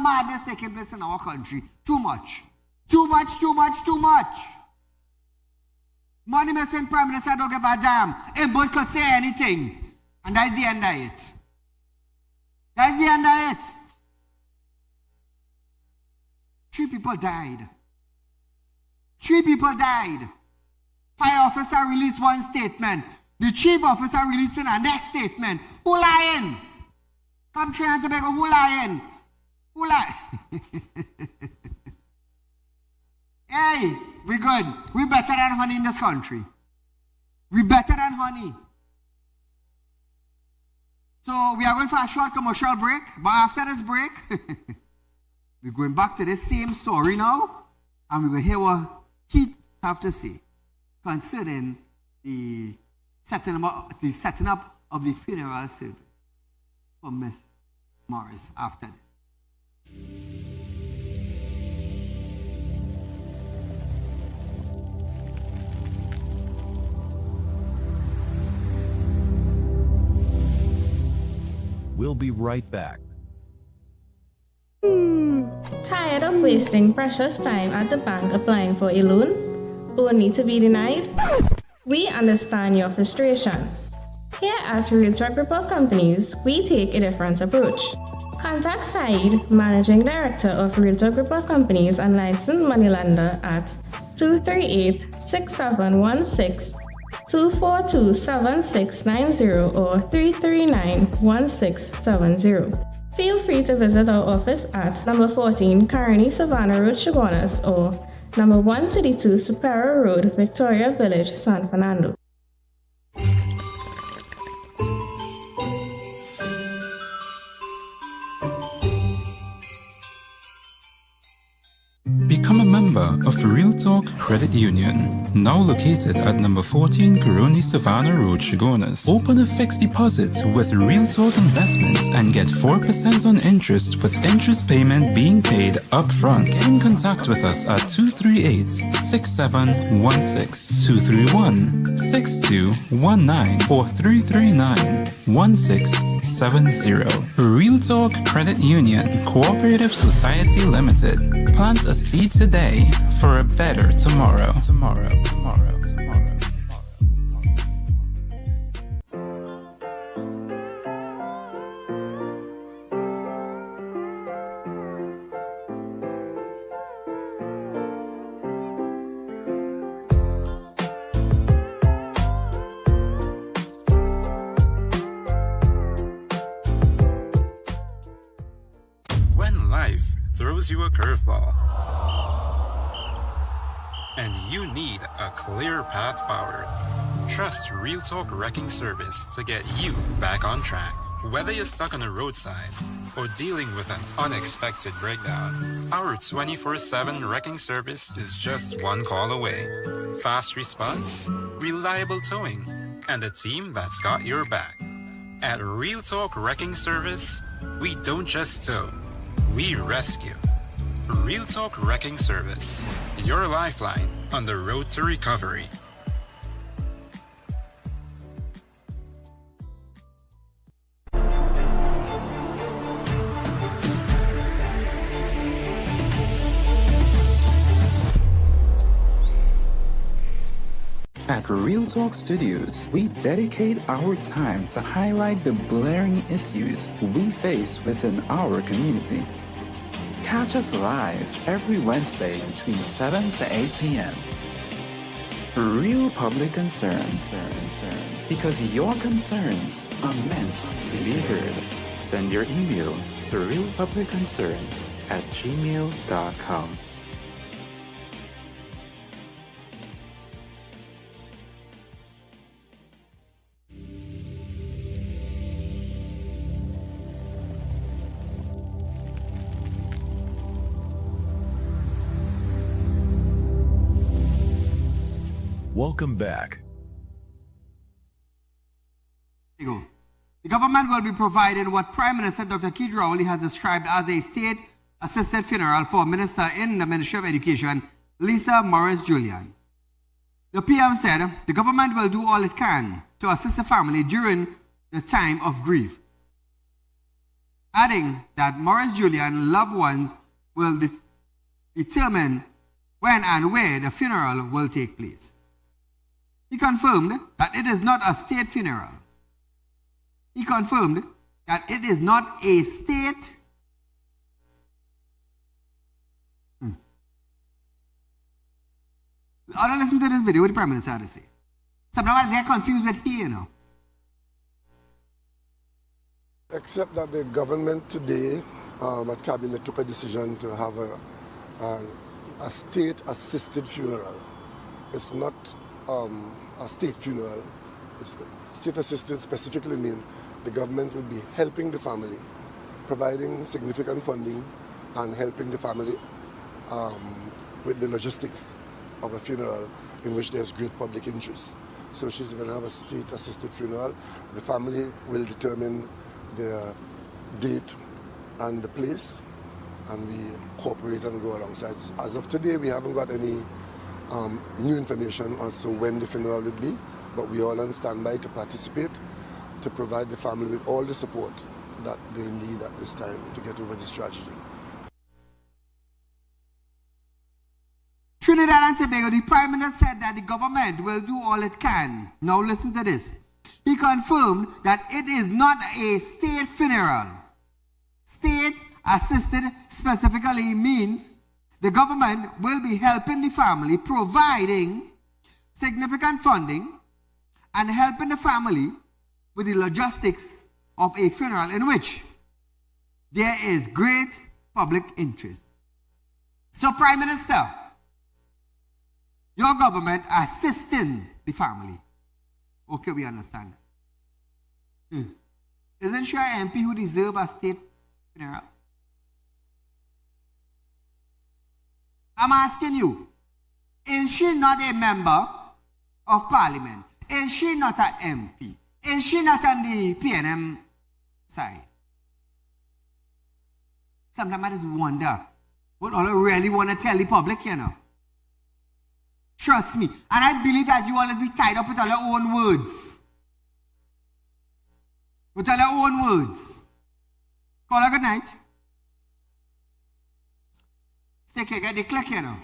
madness taking place in our country. Too much. Money missing Prime Minister don't give a damn. Anybody could say anything. And that's the end of it. Three people died. Fire officer released one statement. The chief officer releasing a next statement. Who lying? Come Trinidad and Tobago, who lying? Hey, we good. We better than honey in this country. We better than honey. So we are going for a short commercial break. But after this break, we're going back to the same story now. And we're going to hear what Keith have to say concerning the setting up of the funeral service for Miss Morris after this. We'll be right back. Tired of wasting precious time at the bank applying for a loan, only to be denied? We understand your frustration. Here at Realtalk Group of Companies, we take a different approach. Contact Saieed, Managing Director of Realtalk Group of Companies and licensed moneylender at 238-6716, 242-7690 or 339-1670. Feel free to visit our office at number 14 Carney Savannah Road, Chaguanas, or number 132 Superior Road, Victoria Village, San Fernando. Become a member of Realtalk Credit Union, now located at number 14 Caroni Savannah Road, Chaguanas. Open a fixed deposit with Realtalk Investments and get 4% on interest with interest payment being paid upfront. Get in contact with us at 238-6716, 231-6219 or 339-1670. Realtalk Credit Union Cooperative Society Limited. Plant a seed today for a better tomorrow. When life throws you a curveball and you need a clear path forward, trust Realtalk Wrecking Service to get you back on track. Whether you're stuck on a roadside or dealing with an unexpected breakdown, our 24/7 wrecking service is just one call away. Fast response, reliable towing, and a team that's got your back. At Real Talk Wrecking Service, we don't just tow, we rescue. Real Talk Wrecking Service, your lifeline on the road to recovery. At Real Talk Studios, we dedicate our time to highlight the blaring issues we face within our community. Catch us live every Wednesday between 7 to 8 p.m. Real Public Concern. Because your concerns are meant to be heard. Send your email to realpublicconcerns@gmail.com. Welcome back. The government will be providing what Prime Minister Dr. Saieed Ali has described as a state-assisted funeral for Minister in the Ministry of Education, Lisa Morris-Julian. The PM said the government will do all it can to assist the family during the time of grief, adding that Morris-Julian loved ones will determine when and where the funeral will take place. He confirmed that it is not a state funeral. He confirmed that it is not a state I'll listen to this video. What the Prime Minister had to say. Sometimes they're confused with he, you know. Except that the government today at Cabinet took a decision to have a state-assisted funeral. It's not a state funeral. It's state-assisted specifically means the government will be helping the family, providing significant funding and helping the family with the logistics of a funeral in which there's great public interest. So she's going to have a state-assisted funeral. The family will determine the date and the place, and we cooperate and go alongside. As of today, we haven't got any new information as to when the funeral will be, but we all on standby to participate, to provide the family with all the support that they need at this time to get over this tragedy. Trinidad and Tobago, the Prime Minister said that the government will do all it can. Now listen to this. He confirmed that it is not a state funeral. State-assisted specifically means the government will be helping the family, providing significant funding and helping the family with the logistics of a funeral in which there is great public interest. So, Prime Minister, your government assisting the family. Okay, we understand that. Isn't she an MP who deserves a state funeral? I'm asking you, is she not a member of parliament? Is she not an MP? Is she not on the PNM side? Sometimes I just wonder what all I really want to tell the public, you know. Trust me. And I believe that you always be tied up with all your own words. With all your own words. Call her good night. Stay here, get the click, you know.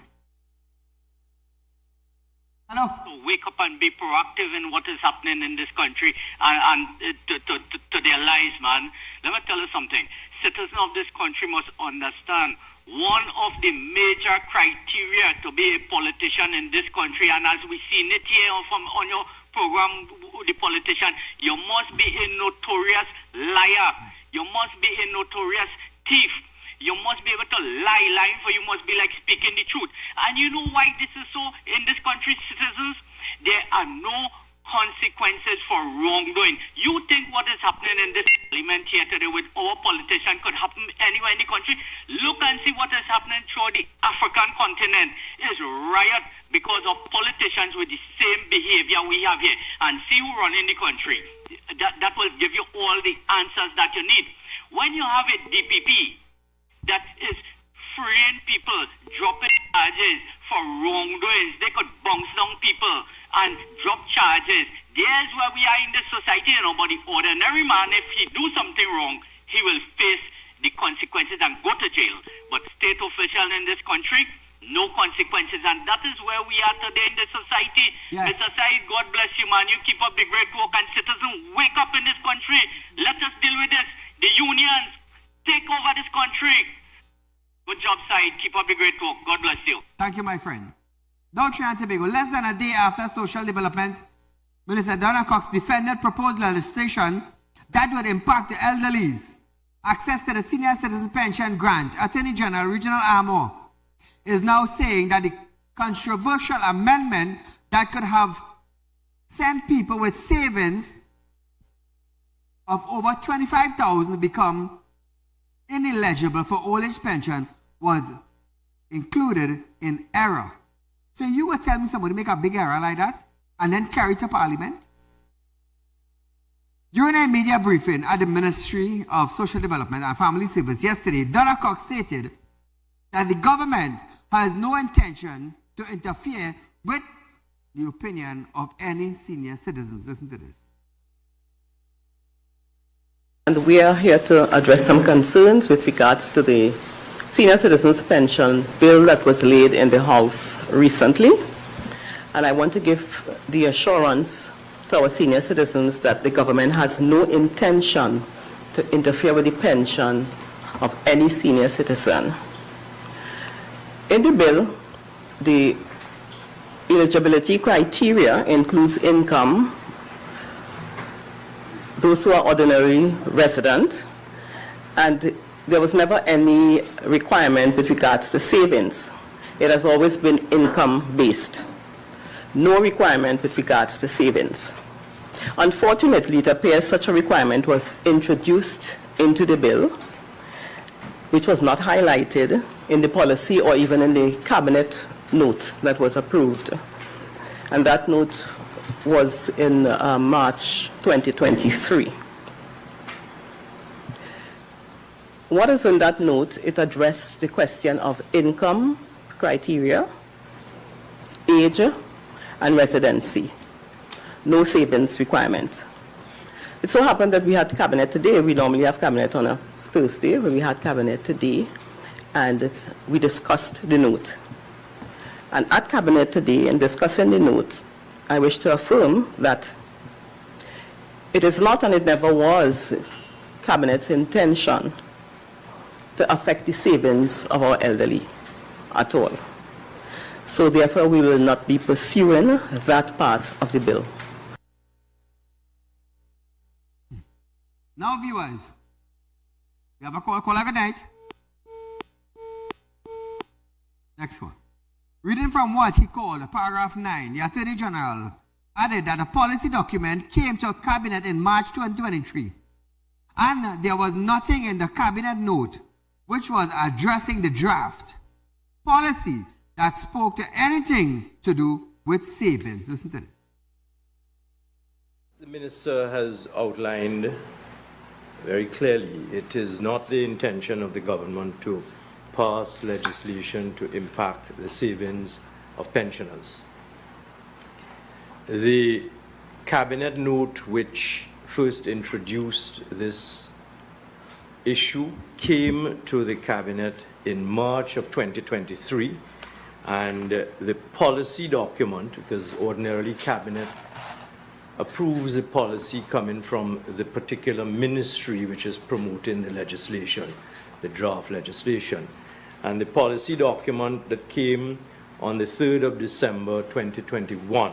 Hello? To wake up and be proactive in what is happening in this country and to their lives, man. Let me tell you something. Citizens of this country must understand one of the major criteria to be a politician in this country, and as we seen it here on your program, the politician, you must be a notorious liar. You must be a notorious thief. You must be able to lying for you must be like speaking the truth. And you know why this is so in this country, citizens? There are no consequences for wrongdoing. You think what is happening in this parliament here today with our politician could happen anywhere in the country? Look and see what is happening throughout the African continent. It's riot because of politicians with the same behavior we have here. And see who run in the country. that will give you all the answers that you need. When you have a DPP that is freeing people, dropping charges for wrongdoings, they could bounce down people and drop charges. There's where we are in this society, but the ordinary man, if he do something wrong, he will face the consequences and go to jail. But state officials in this country, no consequences, and that is where we are today in the society. Yes. Mr. Saeed, God bless you, man. You keep up the great work, and citizens, wake up in this country. Let us deal with this. The unions, take over this country. Good job, Saeed. Keep up the great work. God bless you. Thank you, my friend. Down Trinidad and Tobago, less than a day after Social Development Minister Donna Cox defended proposed legislation that would impact the elderly's access to the Senior Citizen Pension Grant, Attorney General Regional Armour is now saying that the controversial amendment that could have sent people with savings of over $25,000 become ineligible for old age pension was included in error. So you would tell me somebody make a big error like that and then carry it to Parliament? During a media briefing at the Ministry of Social Development and Family Services yesterday, Donna Cox stated that the government has no intention to interfere with the opinion of any senior citizens. Listen to this. And we are here to address some concerns with regards to the Senior Citizens Pension Bill that was laid in the House recently. And I want to give the assurance to our senior citizens that the government has no intention to interfere with the pension of any senior citizen. In the bill, the eligibility criteria includes income, those who are ordinary resident, and there was never any requirement with regards to savings. It has always been income-based. No requirement with regards to savings. Unfortunately, it appears such a requirement was introduced into the bill, which was not highlighted in the policy or even in the cabinet note that was approved. And that note was in March 2023. What is in that note? It addressed the question of income criteria, age, and residency. No savings requirement. It so happened that we had cabinet today. We normally have cabinet on a Thursday, but we had cabinet today, and we discussed the note. And at cabinet today, in discussing the note, I wish to affirm that it is not, and it never was, cabinet's intention to affect the savings of our elderly at all. So therefore, we will not be pursuing that part of the bill. Now, viewers, we have a call. Call good night. Next one. Reading from what he called paragraph 9, the Attorney General added that a policy document came to Cabinet in March 2023, and there was nothing in the Cabinet note which was addressing the draft policy that spoke to anything to do with savings. Listen to this. The Minister has outlined very clearly it is not the intention of the government to pass legislation to impact the savings of pensioners. The Cabinet note which first introduced this issue came to the Cabinet in March of 2023, and the policy document, because ordinarily Cabinet approves a policy coming from the particular ministry which is promoting the legislation, the draft legislation. And the policy document that came on the 3rd of December 2021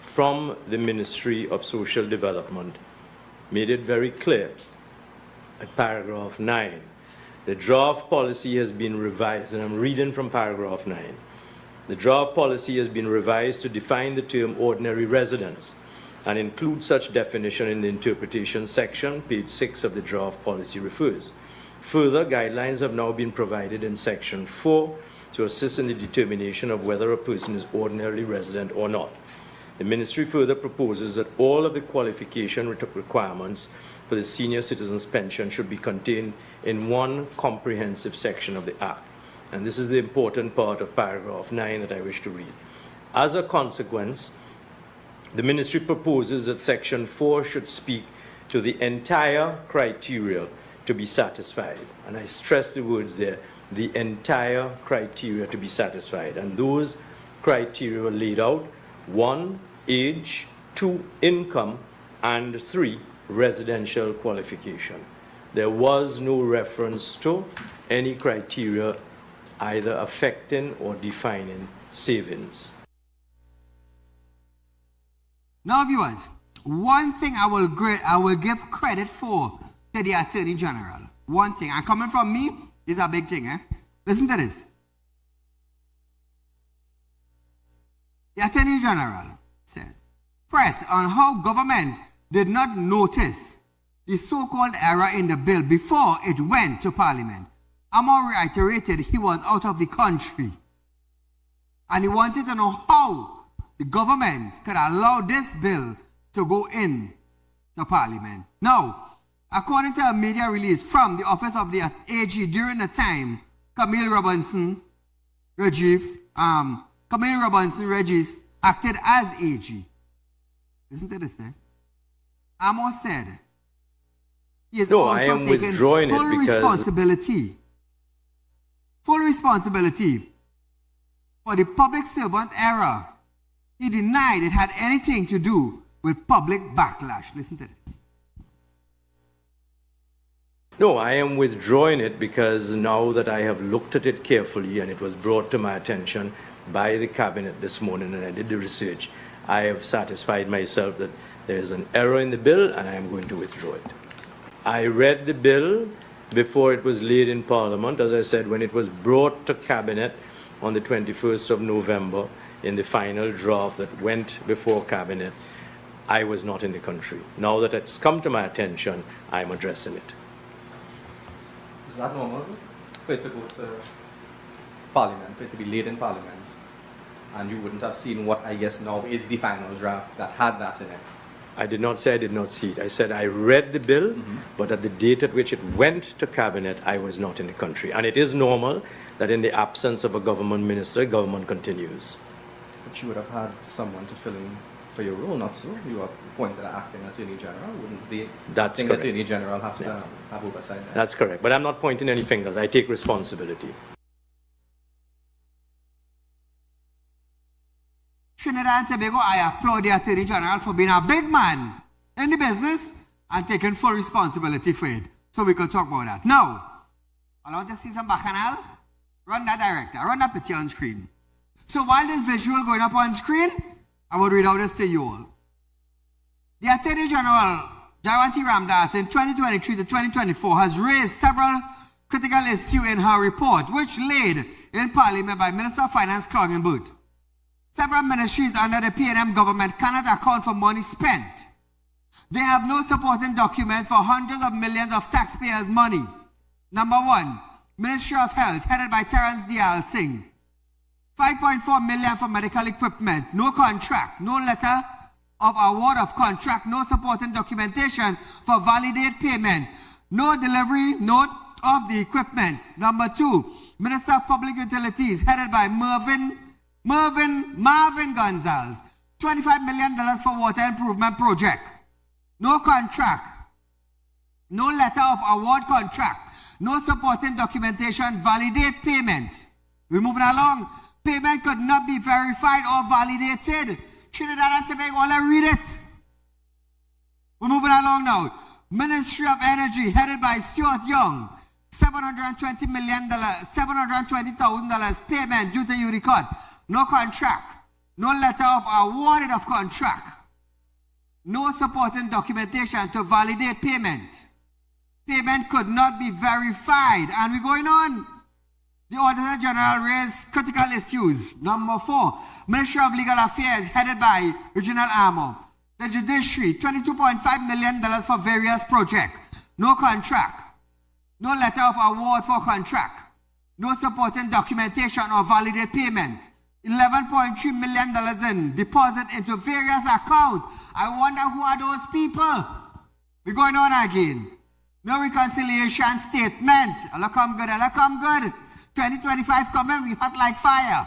from the Ministry of Social Development made it very clear at paragraph 9. The draft policy has been revised, and I'm reading from paragraph 9. The draft policy has been revised to define the term ordinary residence and include such definition in the interpretation section, page 6 of the draft policy refers. Further, guidelines have now been provided in section 4 to assist in the determination of whether a person is ordinarily resident or not. The ministry further proposes that all of the qualification requirements for the senior citizens pension should be contained in one comprehensive section of the Act. And this is the important part of paragraph 9 that I wish to read. As a consequence, the ministry proposes that section 4 should speak to the entire criteria to be satisfied. And I stress the words there, the entire criteria to be satisfied. And those criteria were laid out: 1, age; 2, income; and 3, residential qualification. There was no reference to any criteria either affecting or defining savings. Now, viewers, one thing I will give credit for to the Attorney General. One thing, and coming from me, is a big thing, eh? Listen to this. The Attorney General said, pressed on how government did not notice the so-called error in the bill before it went to Parliament, Amor reiterated he was out of the country. And he wanted to know how the government could allow this bill to go in to Parliament. Now, according to a media release from the office of the AG during the time, Camille Robinson Regis acted as AG. Listen to this, eh? Amor said he is also taking full responsibility for the public servant error. He denied it had anything to do with public backlash. Listen to this. No, I am withdrawing it because now that I have looked at it carefully and it was brought to my attention by the cabinet this morning and I did the research, I have satisfied myself that there is an error in the bill and I am going to withdraw it. I read the bill before it was laid in Parliament. As I said, when it was brought to cabinet on the 21st of November in the final draft that went before cabinet, I was not in the country. Now that it's come to my attention, I'm addressing it. Is that normal for it to go to Parliament, for it to be laid in Parliament, and you wouldn't have seen what I guess now is the final draft that had that in it? I did not say I did not see it. I said I read the bill, but at the date at which it went to cabinet, I was not in the country. And it is normal that in the absence of a government minister, government continues. But you would have had someone to fill in for your role, not so? You are appointed acting Attorney General. Wouldn't the acting Attorney General have to have oversight there? That's correct. But I'm not pointing any fingers. I take responsibility. Trinidad and Tobago, I applaud the Attorney General for being a big man in the business and taking full responsibility for it. So we could talk about that. Now, I want to see some bacchanal. Run that director. Run that picture on screen. So while this visual going up on screen, I will read out this to you all. The Attorney General, Jayanti Ramdas, in 2023 to 2024 has raised several critical issues in her report, which laid in Parliament by Minister of Finance Clogging-Booth. Several ministries under the PNM government cannot account for money spent. They have no supporting document for hundreds of millions of taxpayers' money. Number 1, Ministry of Health, headed by Terence Dial Singh. 5.4 million for medical equipment, no contract, no letter of award of contract, no supporting documentation for validate payment, no delivery note of the equipment. Number 2, Minister of Public Utilities, headed by Marvin Gonzalez, $25 million for water improvement project. No contract, no letter of award contract, no supporting documentation, validate payment. We're moving along. Payment could not be verified or validated. Trinidad and Tobago, all read it. We're moving along now. Ministry of Energy, headed by Stuart Young, $720,000 payment due to URICOT. No contract, no letter of awarded of contract, no supporting documentation to validate payment. Payment could not be verified. And we're going on. The Auditor General raised critical issues. Number 4, Ministry of Legal Affairs, headed by Regional Armour. The Judiciary, $22.5 million for various projects. No contract, no letter of award for contract, no supporting documentation or validate payment. $11.3 million in deposit into various accounts. I wonder who are those people? We're going on again. No reconciliation statement. Allah come good, Allah come good. 2025 coming, we hot like fire.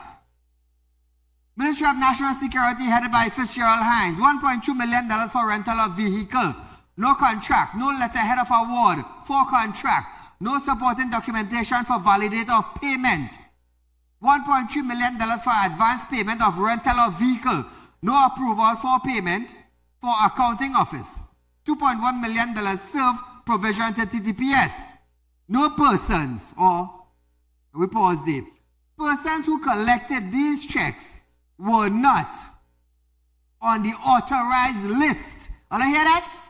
Ministry of National Security headed by Fitzgerald Hines. $1.2 million for rental of vehicle. No contract, no letterhead of award for contract. No supporting documentation for validate of payment. $1.3 million for advance payment of rental of vehicle. No approval for payment for accounting office. $2.1 million serve provision to TTPS. No persons, or we pause there. Persons who collected these checks were not on the authorized list. All I hear that?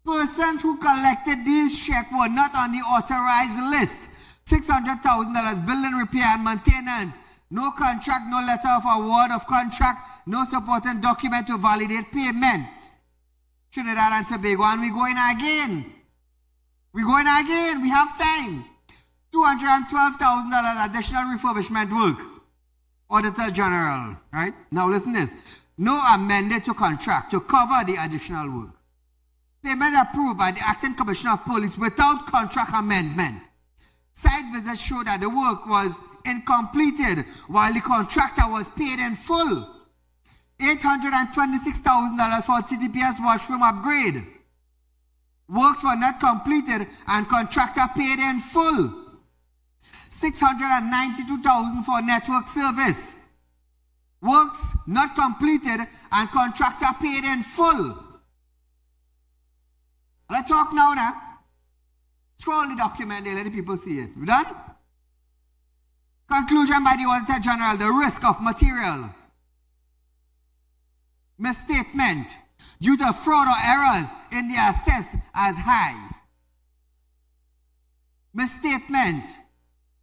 Persons who collected these checks were not on the authorized list. $600,000 building repair and maintenance. No contract, no letter of award of contract, no supporting document to validate payment. Trinidad and Tobago, and we're going again. We're going again. We have time. $212,000 additional refurbishment work. Auditor General, right? Now listen this. No amended to contract to cover the additional work. Payment approved by the Acting Commissioner of Police without contract amendment. Site visits showed that the work was incompleted while the contractor was paid in full. $826,000 for TTPS washroom upgrade. Works were not completed and contractor paid in full. $692,000 for network service. Works not completed and contractor paid in full. Let's talk now. Scroll the document there, let the people see it. We done? Conclusion by the Auditor General, the risk of material misstatement due to fraud or errors in the assess as high. Misstatement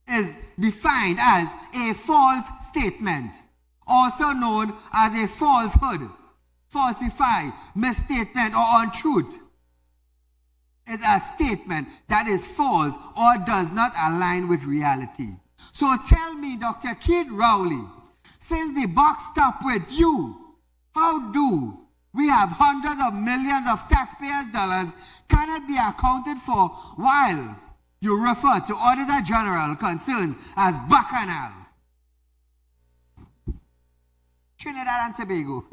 is defined as a false statement, also known as a falsehood, falsify, misstatement, or untruth. Is a statement that is false or does not align with reality. So tell me, Dr. Keith Rowley, since the buck stopped with you, how do we have hundreds of millions of taxpayers' dollars cannot be accounted for while you refer to Auditor General concerns as bacchanal? Trinidad and Tobago.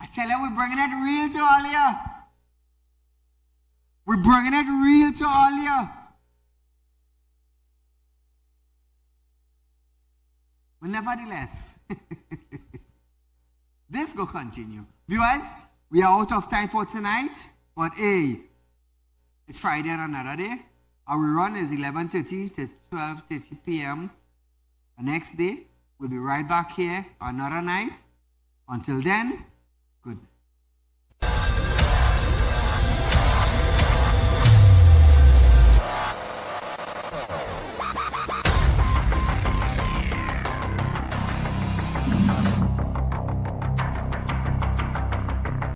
I tell you, we're bringing it real to all of you. We're bringing it real to all of you. But nevertheless, this will continue. Viewers, we are out of time for tonight, but hey, it's Friday and another day. Our run is 11:30 to 12:30 p.m. The next day, we'll be right back here another night. Until then, good night.